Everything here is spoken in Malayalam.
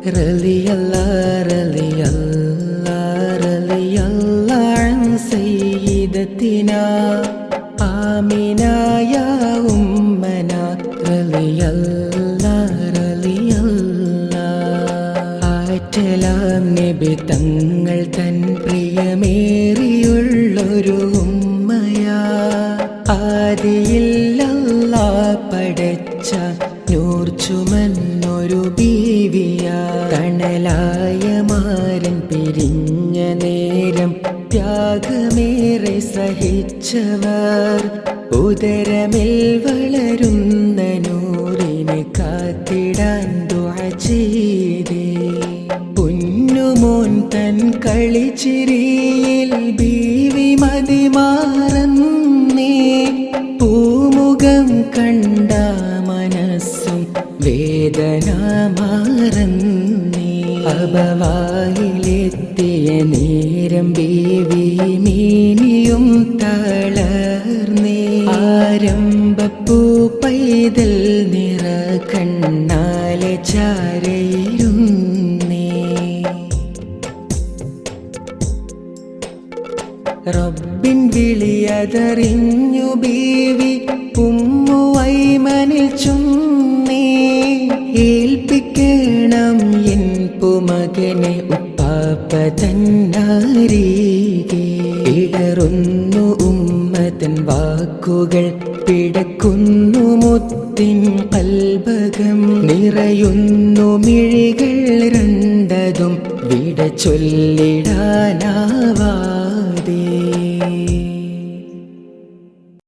റളിയല്ലാഹ് അൻ സയ്യിദത്തിനാ ആമിന യാ ഉമ്മനാ ആറ്റലാം നബി തങ്ങൾ തൻ പ്രിയമേറിയുള്ളൊരു ഉമ്മയാ ആദിയിൽ അല്ലാഹ് പടച്ച നൂർ ചുമന്നൊരു ബീവിയാ തണലായ മാരൻ പിരിഞ്ഞ നേരം ത്യാഗമേറെ സഹിച്ചവർ ഉദരമിൽ വളരുന്ന നൂറിനെ കാത്തിടാൻ ദുആ ചെയ്തേ പൊന്നുമോൻ തൻ കളിച്ചിരിയിൽ ബീവി മതിമാറന്നേ പൂമുഖം കണ്ട മനസ്സും വേദന മാറന്നേ അബവായിലെത്തിയ നേരം ബീവി മീനിയും തളർന്നേ ആരംഭപ്പൂ പൈതൽ നിറ കണ്ണാലെ ചാരയിരുന്നേ റബ്ബിൻ വിളിയതറിഞ്ഞു ബീവി ഉമ്മു ഐമനിൽ ചുന്നേ ഏൽപ്പിക്കണം എൻ പുമകനെ ഉപ്പാപ്പ തന്നാരികെ ഇടറുന്നു ഉമ്മതൻ വാക്കുകൾ പിടക്കുന്നു മുത്തിൻ കൽബകം നിറയുന്നു മിഴികൾ രണ്ടതും വിട ചൊല്ലിടാനാവാ